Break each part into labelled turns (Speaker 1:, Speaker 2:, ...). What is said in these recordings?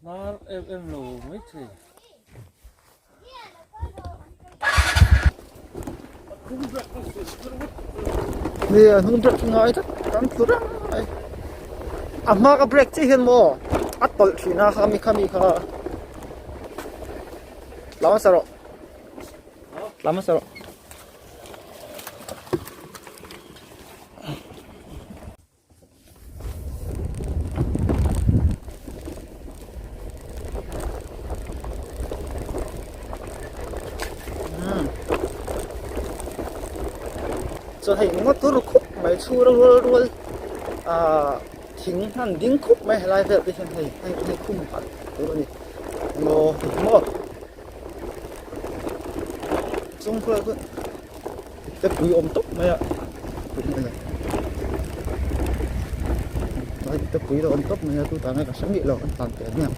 Speaker 1: nó em lù mấy gì
Speaker 2: นี่นุ่งเบรกง่ายทักกันสุดเลยอ่ะมากับเบรกที่เห็นมั้งอัดตลชีนะขามีค่ะลามาสระลามาสระจะให้งดตัวคุกไม่ชูรัวทิ้งนั่นดิ้งคุกไม่ให้ลายแบบที่ฉันให้คุ้มกันตัวนี้โง่โง่จงเพื่อจะปุยอมตุ๊บไหมอ่ะปุยไหมจะปุยเราอมตุ๊บไหมตัวตาเนี่ยก็สังเกตเราตามแต่เนี่ย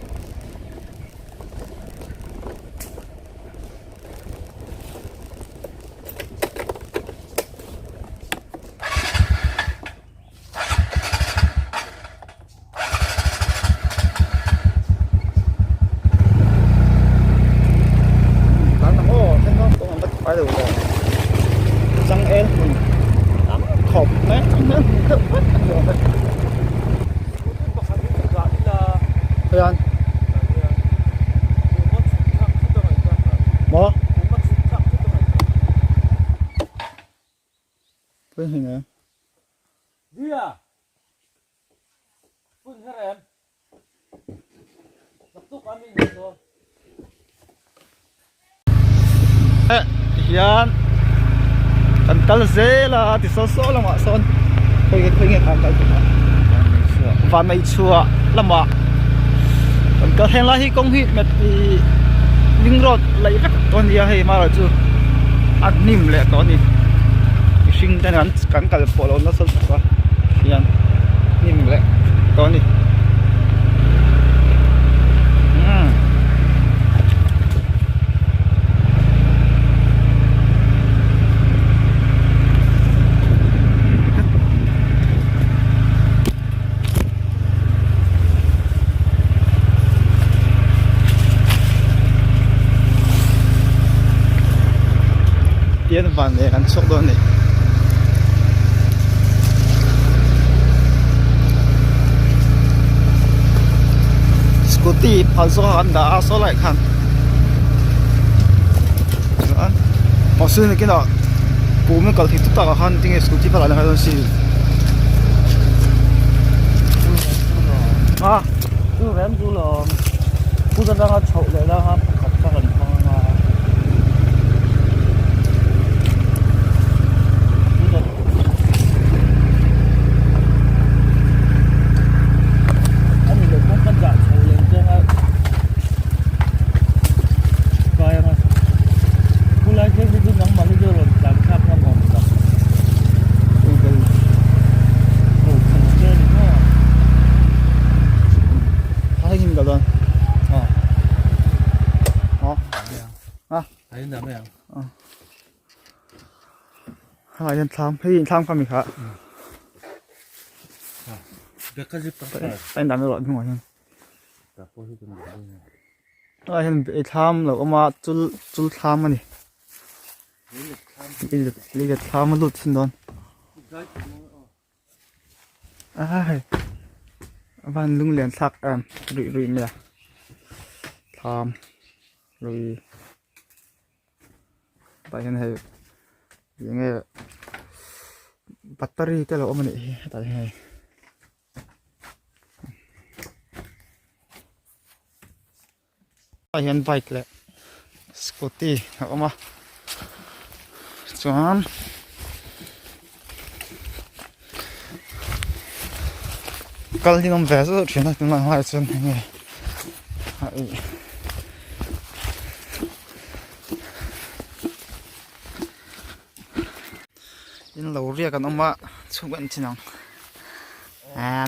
Speaker 2: ไปดูก่อนจังเอ็นขอบไหมนั่นก็พัดหัวไปพยานหมอเพื่อนเห็นไง
Speaker 1: เดี๋ยวพึ่งแค่แรงสักตุกอันนี้เนาะ
Speaker 2: yan kan kal zela ti so lama son khoi nge kan kal ma van mai chua lama kan kal hen la hi kong hi met ti ling road lai vek ton ya he ma ra chu at nim le to ni sing tan kan kal polo na sol ka yan nim le to ni tiên van để gắn sốc đôi này scooty phá số hắn đã số lại khăn mà xưa này cái nào bố mình cần thì tất cả hắn tiếng scooty phá lại là hai gì à chú em chú là chú dân đang chậu lại là hắn khắp cả hình mà
Speaker 1: Ayun na yan.
Speaker 2: Ayan tham kami ka.
Speaker 1: Bekasi pa.
Speaker 2: Ayun dami ron mo yan.
Speaker 1: Tapos ito na.
Speaker 2: Ayun tham lo ama tul tham ani. Ligat tham lut sin don. Ai. Van lung len sak rui me la. Tham rui tại hiện nay những cái battery cái lỗ mình tại hiện nay tại hiện bike lại scooty họ mà chọn cái gì nó vẽ rất chuyện là tiếng hoa chân này in lâu riêng cái nó mà xung quanh chỉ nòng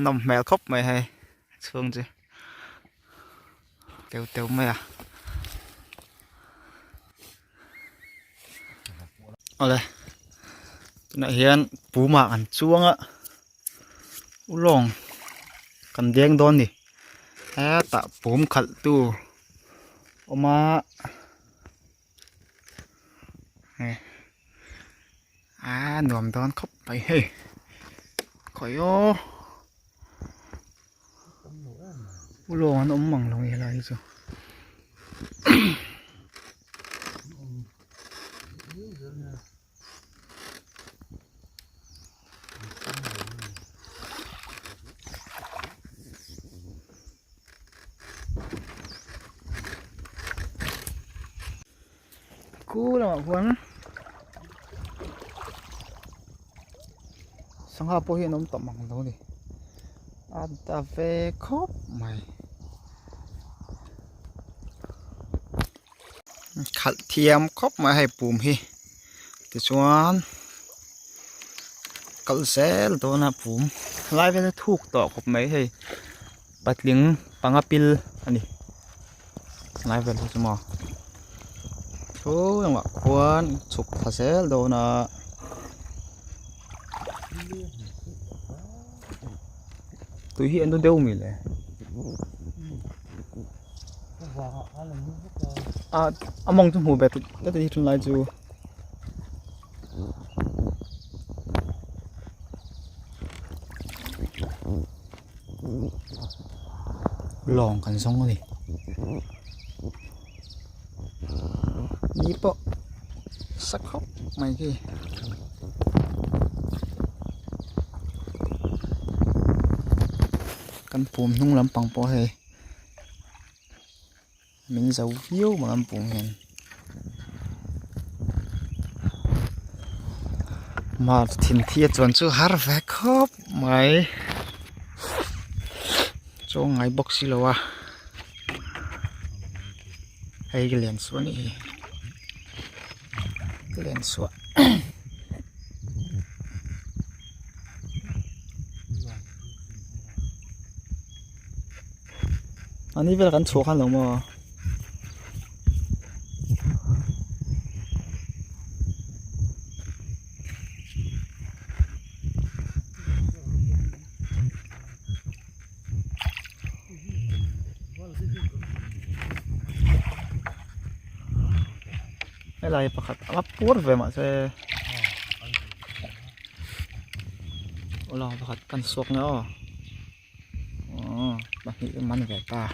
Speaker 2: nòng mèo khóc mày hay xương chứ tiêu mày à ở đây này hiện bú mạng ăn chuông á u lồng กันแดงโดนดิแอตะผมขัดตู้ออกมาหนวมโดนเข้าไปเฮ้ยขอยโยผู้ลงอันอมมังลงอะไรจ้ะกูแล้วคนสังหารพวกเห็นน้ำตกมังตรงนี้อาจจะเวครบไหมขัดเทียมครบมาให้ปุ่มให้แต่ชวนกัลเซลตัวนะปุ่มไล่ไปได้ถูกต่อครบไหมให้ปัดเลี้ยงปังอาปิลอันนี้ไล่ไปเลยสมอโอ้ยังว่าควรสุกทาเซลโดนะตัวเฮียนตัวเดียวมีเลยมองจมูกแบบก็จะที่ทุนลายจูลองกันสองเลยนี่ปะสักครับไม่กี่กันปุ่มนุ่งลำปังปอให้mình dấu phiếu mà làm bụng hèn mà thiên thiệt chuẩn chưa hát về khóc mày cho ngày bốc xí lâu à hay cái liền xuống đi cái liền xuống anh ấy về gắn số khăn lắm mà cái này phải lắp puốt về mà xe lo phải căn suộc nữa bác nghĩ cái mắn về ta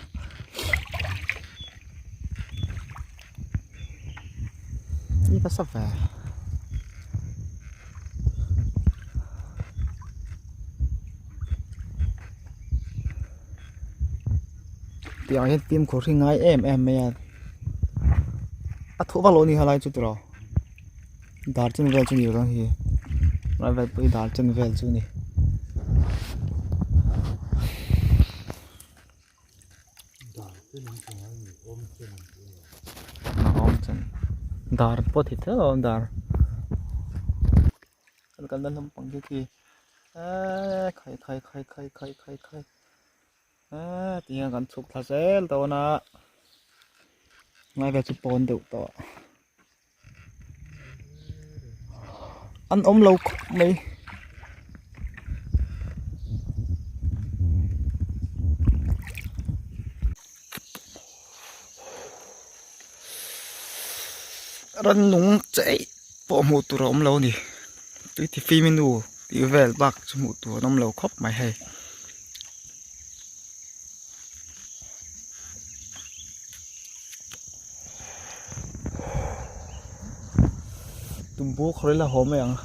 Speaker 2: đi bắt sắp về tiểu hết tim của sinh ngay em mẹ thu vào lối này hay chút rồi đào chân về chút nhiều rồi thì nói về tôi đào chân về chút này ôm chân đào bớt thịt thế rồi đào cần đơn không bằng cái gì khai tiếng cần chụp thật dễ đâu nè ngay về chụp bồn được to ăn ống lâu mày rắn núng chạy bỏ một tủ ống lâu đi tôi thì phi menu thì về bạc cho một tủ ống lâu khóc mày hay tụm bố khỏi là hổ mày ăn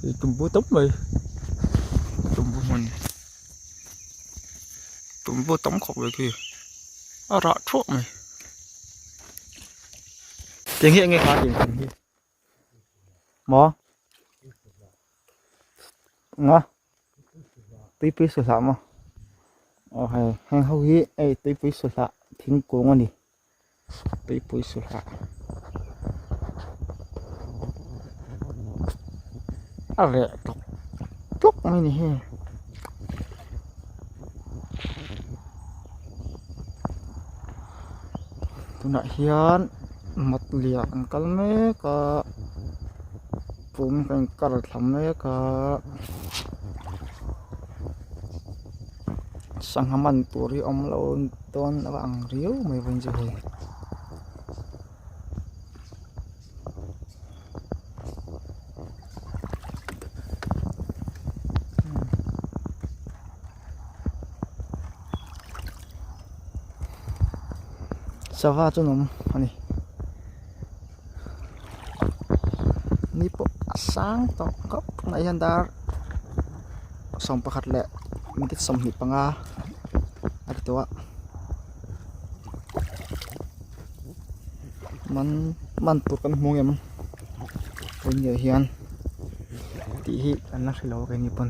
Speaker 2: thì tụm bố tống mày tụm bố mình tụm bố tống khóc vậy kìa rõ thuốc mày tiếng hiện nghe khá tiếng hiện mò ngó tí phí sửa sạ mà hay hay hâu hi ấy tí phí sửa sạ thính cuồng anh đi tí phí sửa sạ lẹ tóc mày nè tôi nói hiền mặt liệt cái mấy cái bùm cái cờ thầm mấy cái sang haman turi om lo ton ang riu mai vun je he Sava chu nom ani ni po sang to kop nai han dar som pakhat le mi ti som hi panga ari to man tur kan hmong em pun ye hian ti hi kan na khilo ke ni pon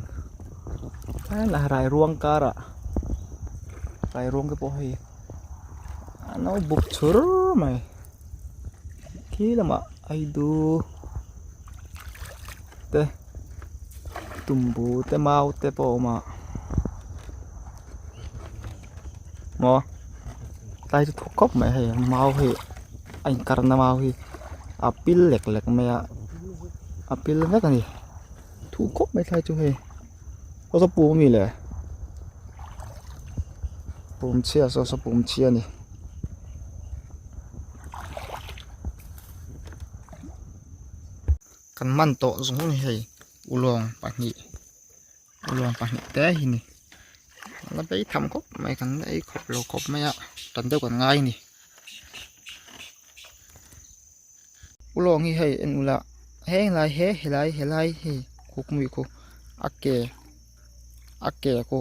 Speaker 2: la rai ruang kara rai ruang ke po hi nó bục chur mày khi là mà ai du te tumbu te mau te po mà mò tay thu cốc mày hay mau hay anh karna mau hay apil lek lek mày apil hết rồi thu cốc mày thay chú hay có số bùm gì lệ bùm chia số bùm chia này kan man to zung ni hei ulong pahni te hi ni la bei tham kop mai kan ei khop lo khop maya tan deuh kan ngai ni ulong hi hei en ula heng lai helai hi khukmi ko ake ko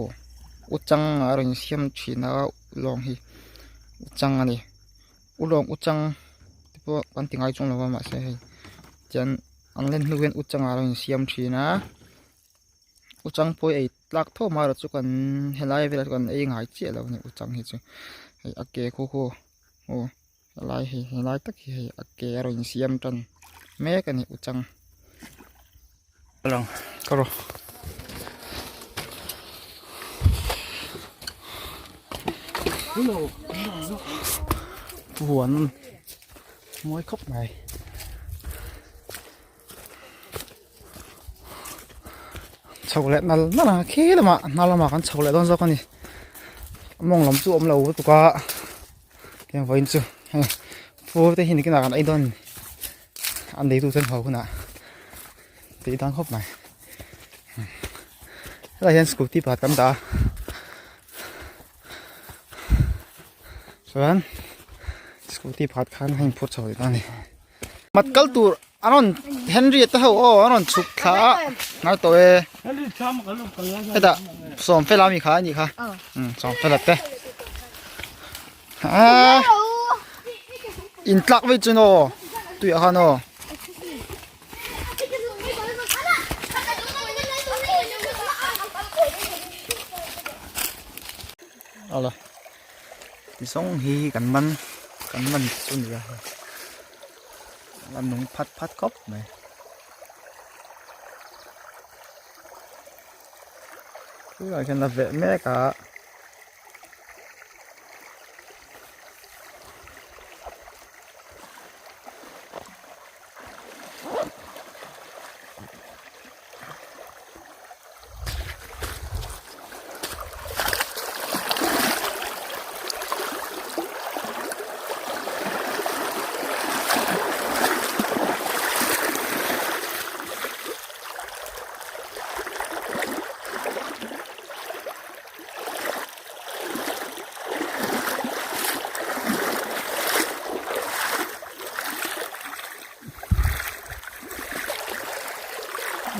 Speaker 2: uchang aron siam thina ulong hi uchang ani ulong uchang tipo kan tingai chung lawa ma se hei chan ang len nuwen uchang aro siam thina uchang poi ei tlak tho ma ro chu kan helai vel kan ei ngai che lo ni uchang hi chu hei ake ko o helai tak hi hei ake aro siam tan me kan ni uchang long karo hello buồn môi khóc này chậu lẹ nó là khí mà nó là mà con chậu lẹ don ra con đi mong lắm chú ôm lâu với cả cái vay chú phô thế hình cái nào con ấy don ăn đấy tu chân hậu nè tí đang hấp này là hiện school tiếp hạt cắm đá rồi school tiếp hạt khăn hành phốt chậu đấy này mặt cල් tu anon Henry ta ho anon chuk kha ngai to e eta som phela mi kha ni kha som phela te in tlak ve chuno tu ya no ala ti song hi kan man chun ya làm nung phát cốc này cứ là chân là vệ mẹ cả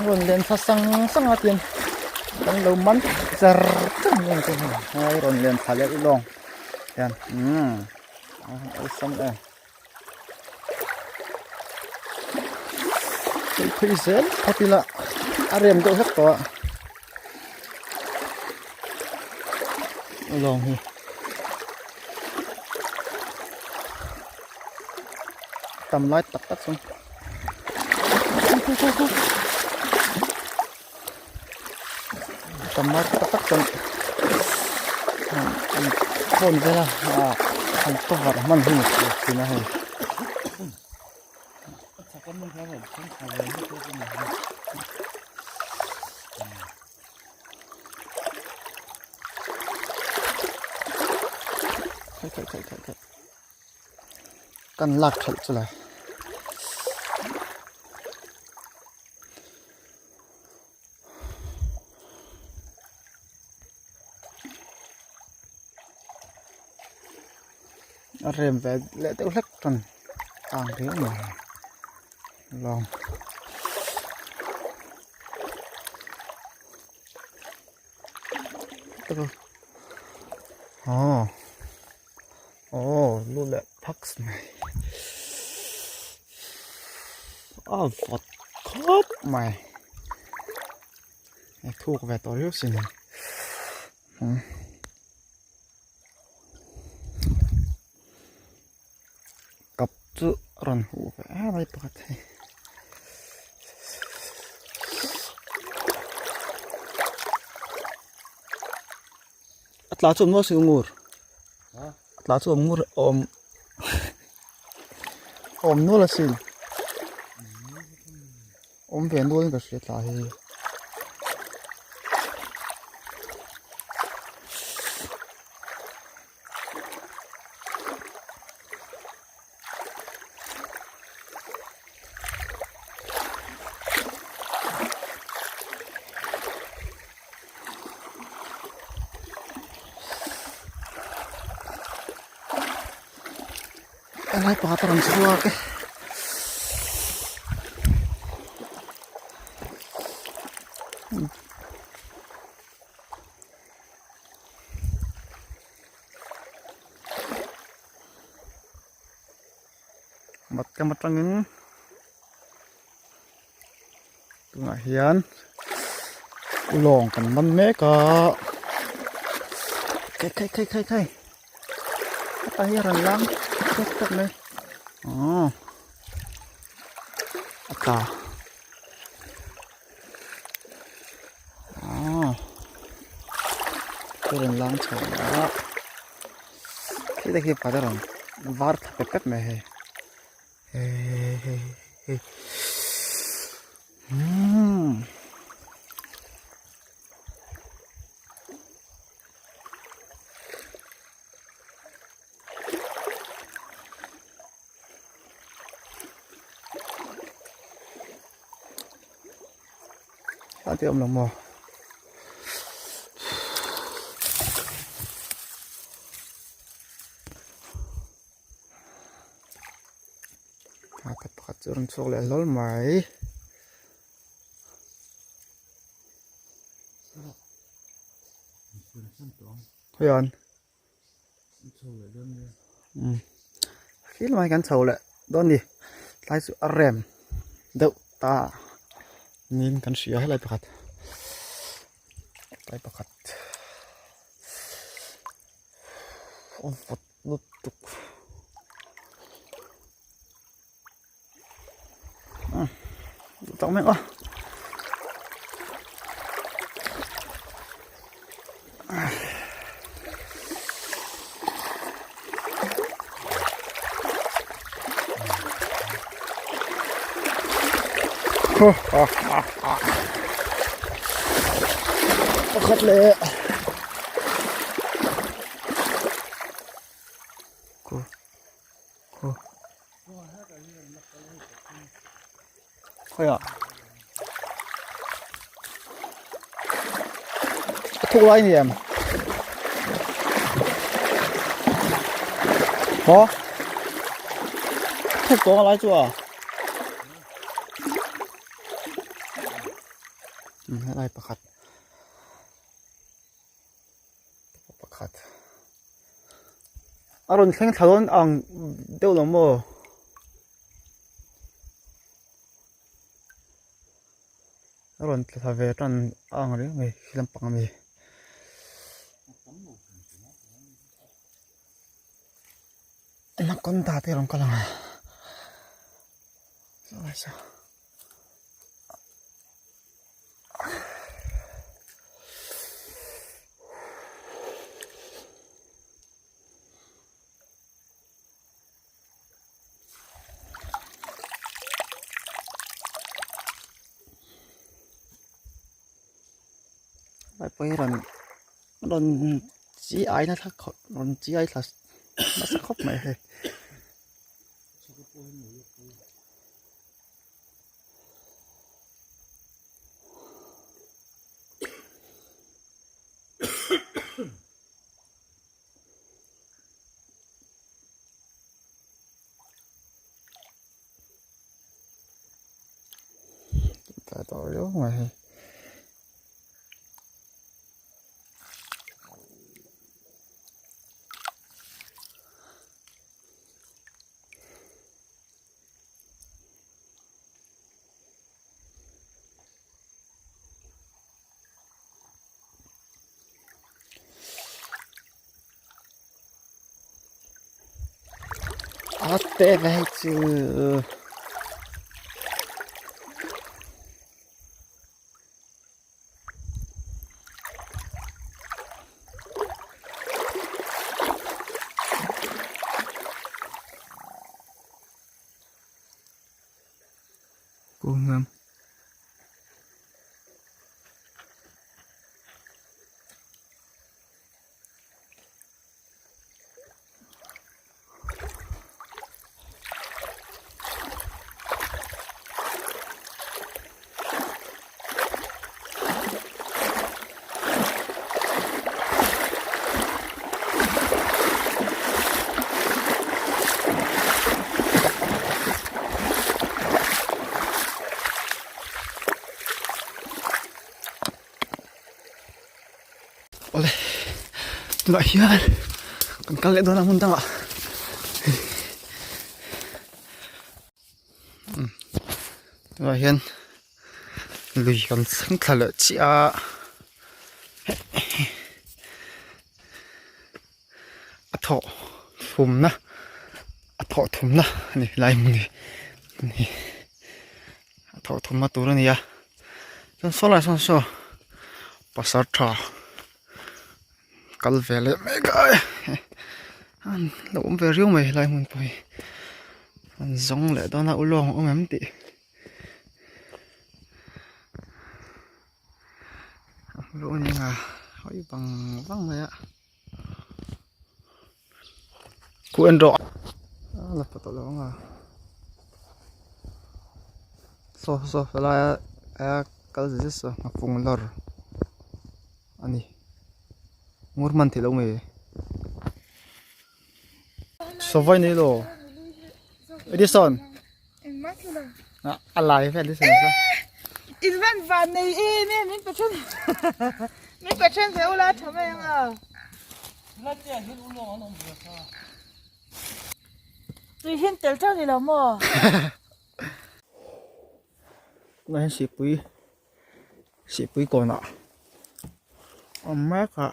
Speaker 2: luôn lên phát sang ngắt tiền đang lâu mắn giờ rất nhiều cái này rồi lên thả lệ long đen xong đây cái dễ tapi là arem đâu hết rồi long hi tầm lái tắt xuống tầm mắt tắt con phun thế là không có vật mặn gì thì nó hay กันลักเข้าเลยเริ่มแบบเละเต้าเล็กจนอ่างเรื่องมาลองตัวอ๋อรู้แล้วพักสมัยฟอดครบใหม่ถูกแบบตัวเรียวสิเนี่ยกับจุรันหูไปอะไรปกติอัตราจุ่มว่าสิงูร์อัตราจุ่มงูร์อมนู่นละสิเป็นด้วยก็เสียใจอะไรปะตรังสัวke mat kamatangin tengah hian long kan man meka kai ahi ran lang tak le ata ran lang chha kita ki padaran var thapet me hai Hati om lama. Pakat turun sok lelol mai. Hoyan. Khi mai kan sầu lệ, đón đi. Lái sự rèm, đậu ta. Nhìn kan sia hay lai pakat fot nutuk tao mẹ ơi khát lệ cô thôi à thu lại nhỉ em hả thu có lại chưa lại pakat aron keng thalon ang deuh lo mo aron thave tan ang ri ngai hilam pang mi na kon ta te ron kalang soไปเรื่องจีไอนะถ้าเรื่องจีไอถ้า Masa khóc mày hay. Tại tội đó mày. Tệ vậy chứ. Cô ngâm. Oleh, tula hian kan kal le dona mun tanga. Tula hian lui kan sang thala chi a. Atho thum na. Atho thum na ni lai mun ni. Atho thum ma tur ni ya. San so la san so. Pasar tha. Kal vele mega an lo ve riu mai lai mun poi an zong le dona ulong em ti lo ni nga hoi bang mai a ku en ro la pa to lo nga so la a kal zis so ma phung lor ani Murman thì lâu mày so vai này lo Edison à alai phải Edison sao
Speaker 3: Edison van này mình phải chân mình phải chân theo là chấm em à tôi hiện tiểu trang gì lắm mà
Speaker 2: này xịt bụi còn nọ mát à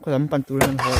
Speaker 2: có lắm pan tu lên hồi